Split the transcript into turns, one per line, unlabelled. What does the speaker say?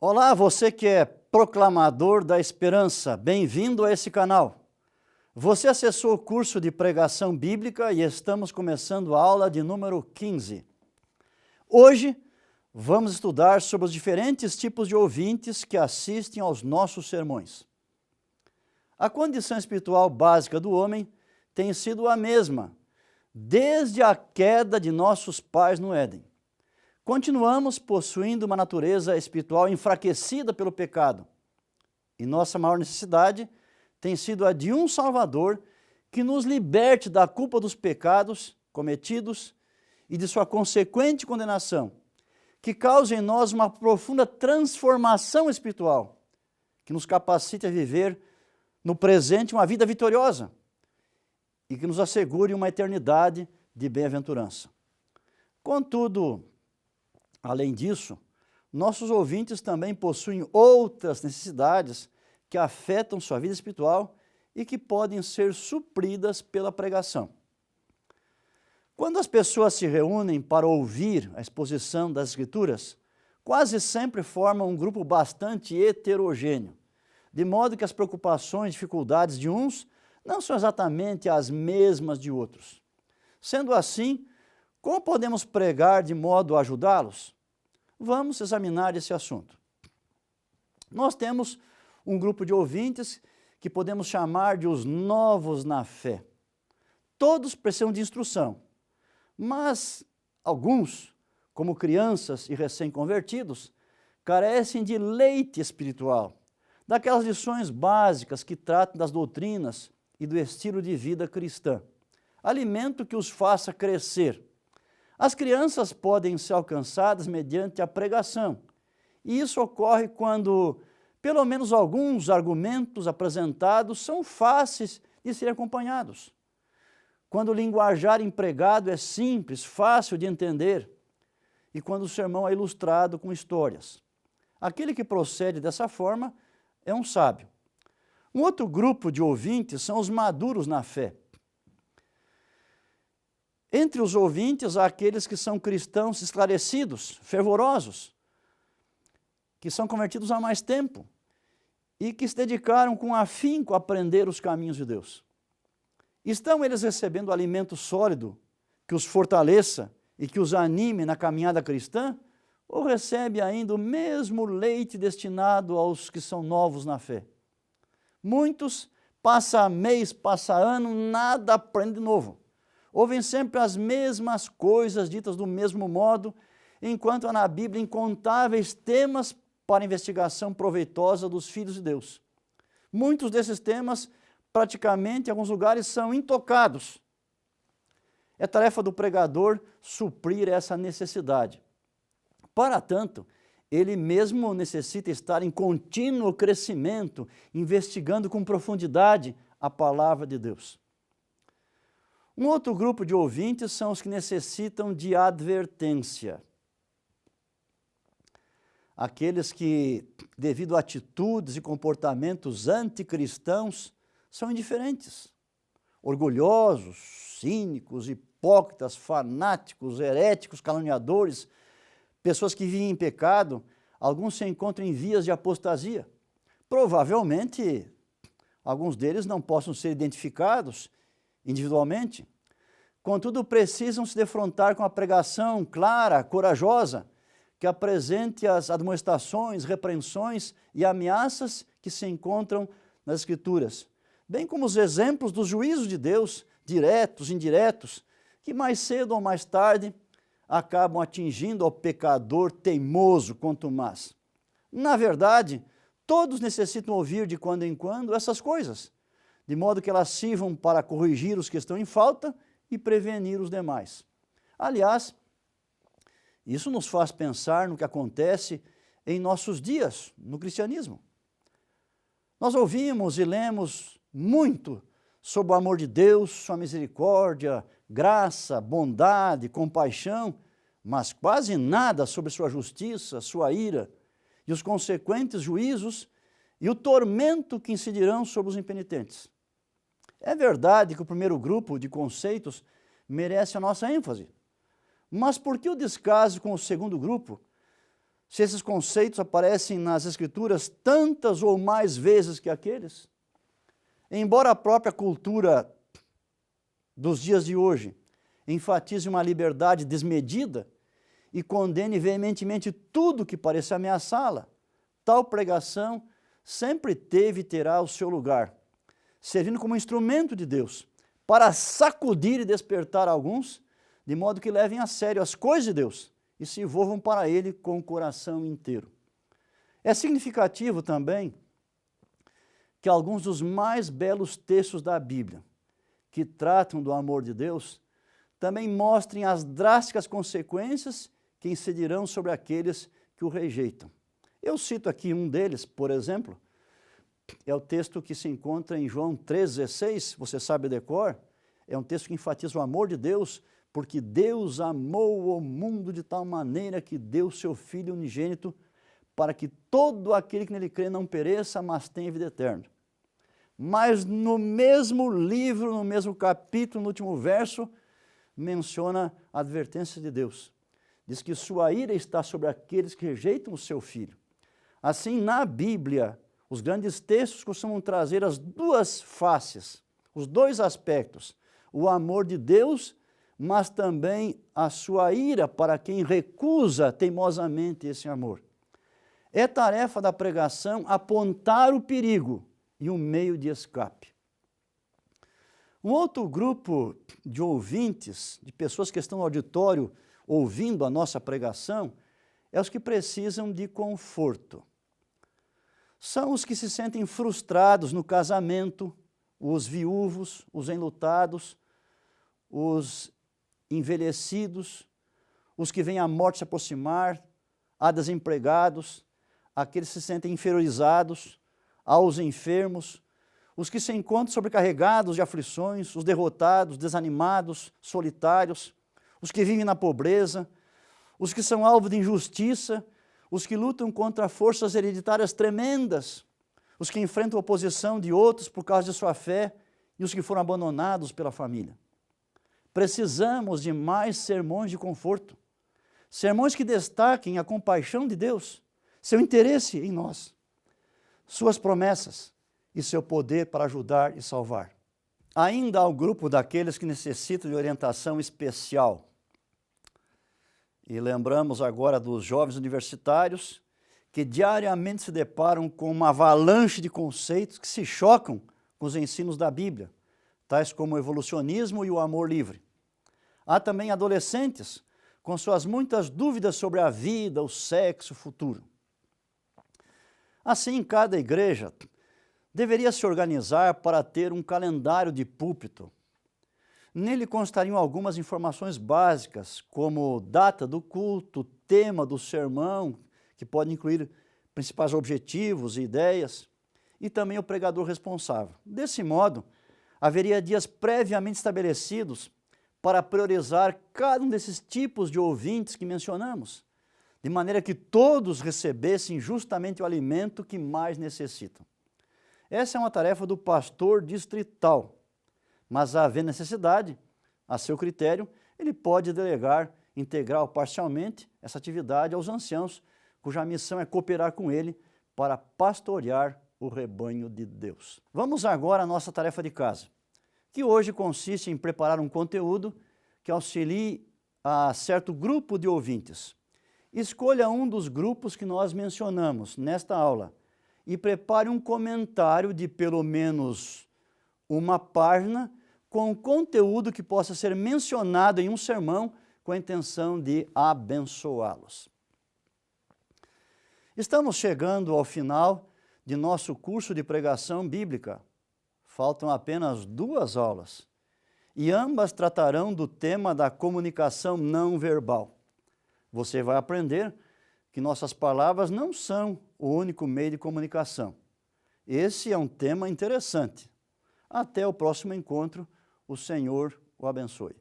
Olá, você que é proclamador da esperança, bem-vindo a esse canal. Você acessou o curso de pregação bíblica e estamos começando a aula de número 15. Hoje vamos estudar sobre os diferentes tipos de ouvintes que assistem aos nossos sermões. A condição espiritual básica do homem tem sido a mesma, desde a queda de nossos pais no Éden. Continuamos possuindo uma natureza espiritual enfraquecida pelo pecado. E nossa maior necessidade tem sido a de um Salvador que nos liberte da culpa dos pecados cometidos e de sua consequente condenação, que cause em nós uma profunda transformação espiritual, que nos capacite a viver no presente uma vida vitoriosa e que nos assegure uma eternidade de bem-aventurança. Contudo, além disso, nossos ouvintes também possuem outras necessidades que afetam sua vida espiritual e que podem ser supridas pela pregação. Quando as pessoas se reúnem para ouvir a exposição das Escrituras, quase sempre formam um grupo bastante heterogêneo, de modo que as preocupações e dificuldades de uns não são exatamente as mesmas de outros. Sendo assim, como podemos pregar de modo a ajudá-los? Vamos examinar esse assunto. Nós temos um grupo de ouvintes que podemos chamar de os novos na fé. Todos precisam de instrução, mas alguns, como crianças e recém-convertidos, carecem de leite espiritual, daquelas lições básicas que tratam das doutrinas e do estilo de vida cristã, alimento que os faça crescer. As crianças podem ser alcançadas mediante a pregação, e isso ocorre quando pelo menos alguns argumentos apresentados são fáceis de serem acompanhados. Quando o linguajar empregado é simples, fácil de entender, e quando o sermão é ilustrado com histórias. Aquele que procede dessa forma é um sábio. Um outro grupo de ouvintes são os maduros na fé. Entre os ouvintes há aqueles que são cristãos esclarecidos, fervorosos, que são convertidos há mais tempo e que se dedicaram com afinco a aprender os caminhos de Deus. Estão eles recebendo alimento sólido que os fortaleça e que os anime na caminhada cristã, ou recebe ainda o mesmo leite destinado aos que são novos na fé? Muitos, passa mês, passa ano, nada aprendem de novo. Ouvem sempre as mesmas coisas ditas do mesmo modo, enquanto há na Bíblia incontáveis temas para investigação proveitosa dos filhos de Deus. Muitos desses temas, praticamente, em alguns lugares, são intocados. É tarefa do pregador suprir essa necessidade. Para tanto, ele mesmo necessita estar em contínuo crescimento, investigando com profundidade a palavra de Deus. Um outro grupo de ouvintes são os que necessitam de advertência. Aqueles que, devido a atitudes e comportamentos anticristãos, são indiferentes, orgulhosos, cínicos, hipócritas, fanáticos, heréticos, caluniadores, pessoas que vivem em pecado, alguns se encontram em vias de apostasia. Provavelmente, alguns deles não possam ser identificados individualmente, contudo precisam se defrontar com a pregação clara, corajosa, que apresente as admoestações, repreensões e ameaças que se encontram nas Escrituras, bem como os exemplos dos juízos de Deus, diretos, indiretos, que mais cedo ou mais tarde acabam atingindo ao pecador teimoso contumaz. Na verdade, todos necessitam ouvir de quando em quando essas coisas, de modo que elas sirvam para corrigir os que estão em falta e prevenir os demais. Aliás, isso nos faz pensar no que acontece em nossos dias, no cristianismo. Nós ouvimos e lemos muito sobre o amor de Deus, sua misericórdia, graça, bondade, compaixão, mas quase nada sobre sua justiça, sua ira e os consequentes juízos e o tormento que incidirão sobre os impenitentes. É verdade que o primeiro grupo de conceitos merece a nossa ênfase, mas por que o descaso com o segundo grupo, Se esses conceitos aparecem nas Escrituras tantas ou mais vezes que aqueles, embora a própria cultura dos dias de hoje enfatize uma liberdade desmedida e condene veementemente tudo que pareça ameaçá-la, tal pregação sempre teve e terá o seu lugar, servindo como instrumento de Deus para sacudir e despertar alguns, de modo que levem a sério as coisas de Deus e se envolvam para Ele com o coração inteiro. É significativo também que alguns dos mais belos textos da Bíblia, que tratam do amor de Deus, também mostrem as drásticas consequências que incidirão sobre aqueles que o rejeitam. Eu cito aqui um deles, por exemplo, é o texto que se encontra em João 3,16, você sabe de cor, é um texto que enfatiza o amor de Deus, porque Deus amou o mundo de tal maneira que deu seu Filho unigênito para que todo aquele que nele crê não pereça, mas tenha vida eterna. Mas no mesmo livro, no mesmo capítulo, no último verso, menciona a advertência de Deus. Diz que sua ira está sobre aqueles que rejeitam o seu Filho. Assim, na Bíblia, os grandes textos costumam trazer as duas faces, os dois aspectos, o amor de Deus, mas também a sua ira para quem recusa teimosamente esse amor. É tarefa da pregação apontar o perigo e um meio de escape. Um outro grupo de ouvintes, de pessoas que estão no auditório ouvindo a nossa pregação, é os que precisam de conforto. São os que se sentem frustrados no casamento, os viúvos, os enlutados, os envelhecidos, os que veem a morte se aproximar, há desempregados, aqueles que se sentem inferiorizados, aos enfermos, os que se encontram sobrecarregados de aflições, os derrotados, desanimados, solitários, os que vivem na pobreza, os que são alvo de injustiça, os que lutam contra forças hereditárias tremendas, os que enfrentam a oposição de outros por causa de sua fé e os que foram abandonados pela família. Precisamos de mais sermões de conforto, sermões que destaquem a compaixão de Deus, seu interesse em nós, suas promessas e seu poder para ajudar e salvar. Ainda há o grupo daqueles que necessitam de orientação especial. E lembramos agora dos jovens universitários que diariamente se deparam com uma avalanche de conceitos que se chocam com os ensinos da Bíblia, tais como o evolucionismo e o amor livre. Há também adolescentes com suas muitas dúvidas sobre a vida, o sexo, o futuro. Assim, cada igreja deveria se organizar para ter um calendário de púlpito. Nele constariam algumas informações básicas, como data do culto, tema do sermão, que pode incluir principais objetivos e ideias, e também o pregador responsável. Desse modo, haveria dias previamente estabelecidos para priorizar cada um desses tipos de ouvintes que mencionamos, de maneira que todos recebessem justamente o alimento que mais necessitam. Essa é uma tarefa do pastor distrital, mas havendo necessidade, a seu critério, ele pode delegar integral ou parcialmente essa atividade aos anciãos, cuja missão é cooperar com ele para pastorear o rebanho de Deus. Vamos agora à nossa tarefa de casa, que hoje consiste em preparar um conteúdo que auxilie a certo grupo de ouvintes. Escolha um dos grupos que nós mencionamos nesta aula e prepare um comentário de pelo menos uma página com conteúdo que possa ser mencionado em um sermão com a intenção de abençoá-los. Estamos chegando ao final de nosso curso de pregação bíblica. Faltam apenas 2 aulas e ambas tratarão do tema da comunicação não verbal. Você vai aprender que nossas palavras não são o único meio de comunicação. Esse é um tema interessante. Até o próximo encontro. O Senhor o abençoe.